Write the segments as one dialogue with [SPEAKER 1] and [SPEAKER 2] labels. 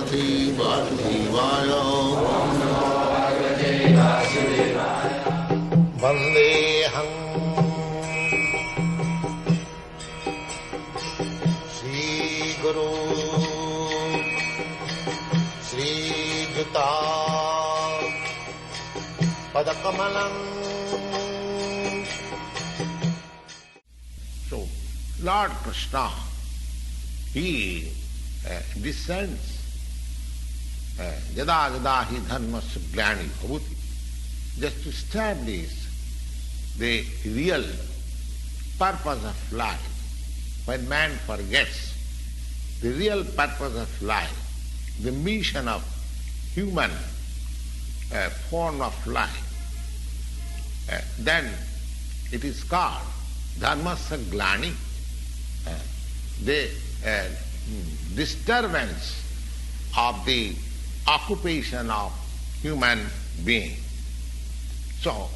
[SPEAKER 1] Bhagavate Vasudevaya. Vandeham Shri Guru Shri Juta Padakamalam. So, Lord Krishna, he descends yada yada hi dharmasya glani bhavati, just to establish the real purpose of life. When man forgets the real purpose of life, the mission of human form of life, then it is called dharmasya glani, the disturbance of the occupation of human being. So,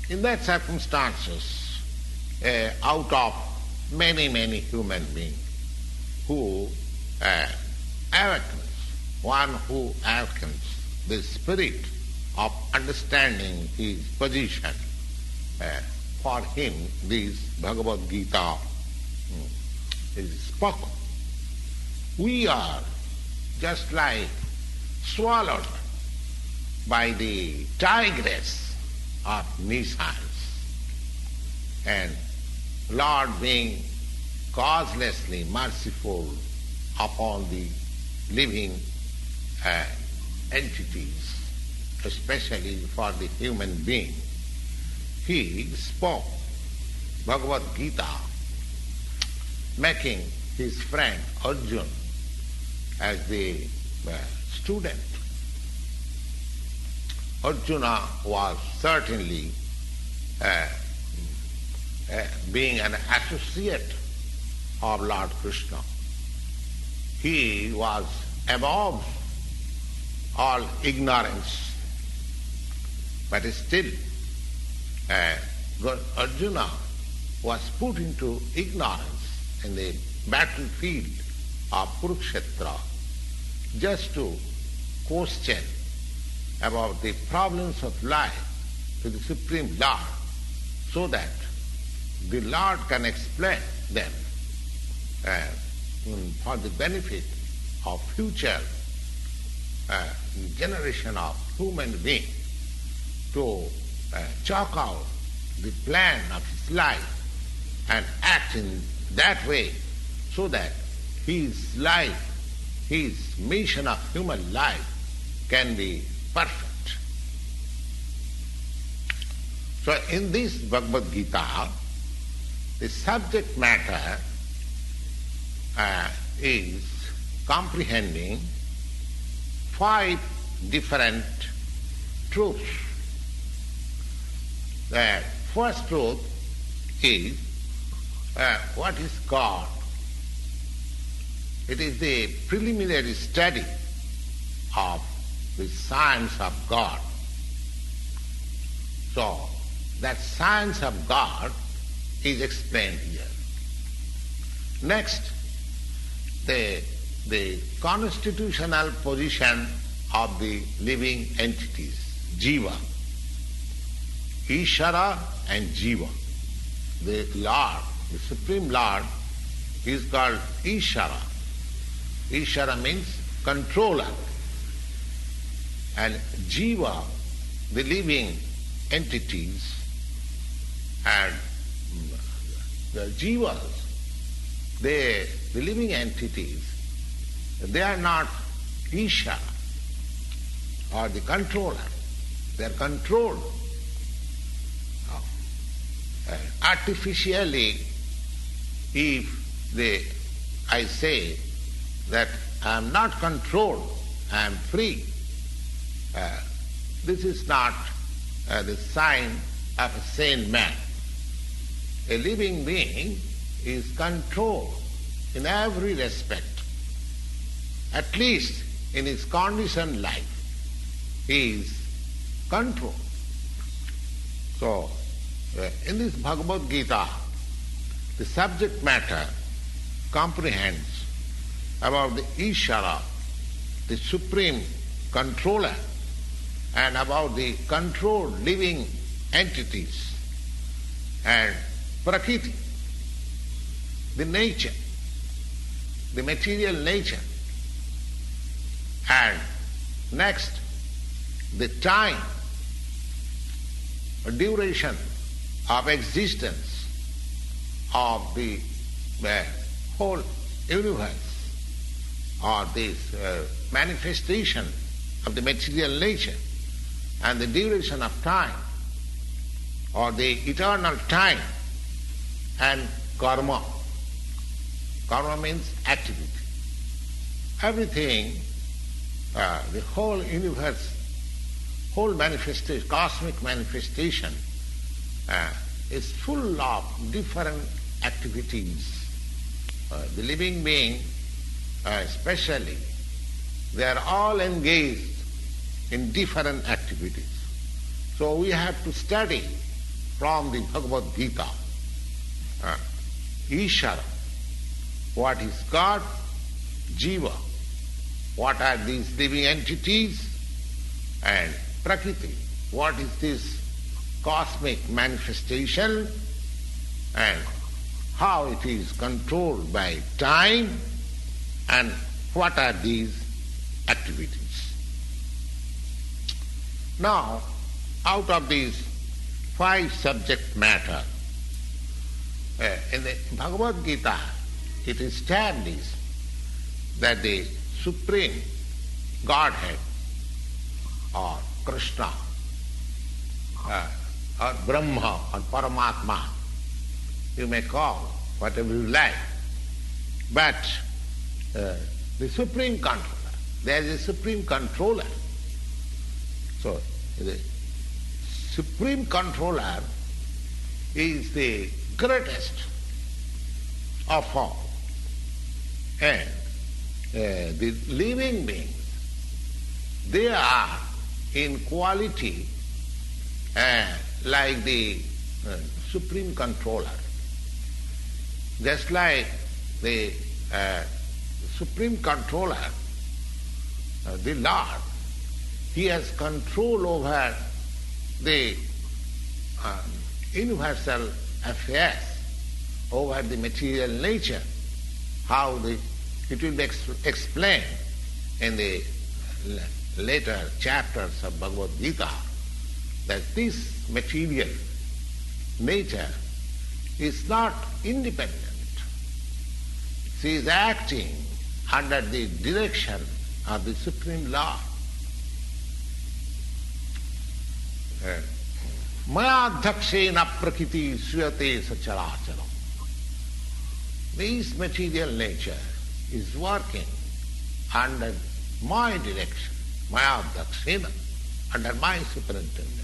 [SPEAKER 1] in that circumstances, out of many human beings who awakens, one who awakens the spirit of understanding his position, for him this Bhagavad-gita is spoken. We are just like swallowed by the tigress of nescience, and Lord being causelessly merciful upon the living entities, especially for the human being, he spoke Bhagavad-gita, making his friend Arjuna as the student. Arjuna was certainly being an associate of Lord Krishna. He was above all ignorance, but still Arjuna was put into ignorance in the battlefield of Kurukshetra, just to question about the problems of life to the Supreme Lord, so that the Lord can explain them for the benefit of future generation of human beings, to chalk out the plan of his life and act in that way, so that his life, his mission of human life can be perfect. So in this Bhagavad-gita, the subject matter is comprehending 5 different truths. The first truth is what is God? It is the preliminary study of the science of God. So, that science of God is explained here. Next, the constitutional position of the living entities, Jiva. Ishara and Jiva. The Lord, the Supreme Lord, is called Ishara. Ishara means controller. And Jiva, the living entities, and the Jivas, the living entities, they are not Ishara or the controller. They are controlled artificially. If I say that I am not controlled, I am free, this is not the sign of a sane man. A living being is controlled in every respect. At least in his conditioned life, he is controlled. So, in this Bhagavad-gita, the subject matter comprehends about the Ishara the supreme controller and about the controlled living entities and Prakriti, the nature, the material nature, and next the time, duration of existence of the whole universe, or this manifestation of the material nature, and the duration of time, or the eternal time, and karma. Karma means activity. Everything, the whole universe, whole manifestation, cosmic manifestation, is full of different activities. The living being, especially, they are all engaged in different activities. So we have to study from the Bhagavad-gita, Ishara, what is God, Jiva, what are these living entities, and Prakriti, what is this cosmic manifestation, and how it is controlled by time, and what are these activities. Now, out of these 5 subject matter, in the Bhagavad-gita, it is established that the Supreme Godhead, or Krishna, or Brahma, or Paramatma, you may call whatever you like, but the Supreme Controller, there is a Supreme Controller. So, the Supreme Controller is the greatest of all. And the living beings, they are in quality like the Supreme Controller. Just like the Supreme Controller, the Lord, He has control over the universal affairs, over the material nature, how it will be explained in the later chapters of Bhagavad-gita, that this material nature is not independent. She is acting under the direction of the Supreme Lord. Mayadhakshena prakriti suyate sacharacharam. This material nature is working under my direction, Mayadhakshena, under my superintendence.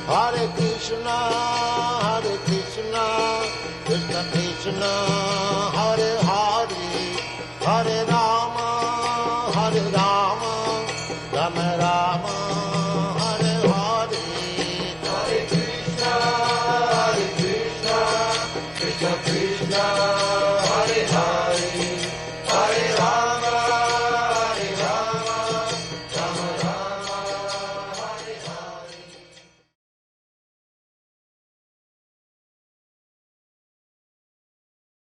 [SPEAKER 2] Hare Krishna, Krishna Krishna, Hare Hare, Hare Rama, Rama Rama.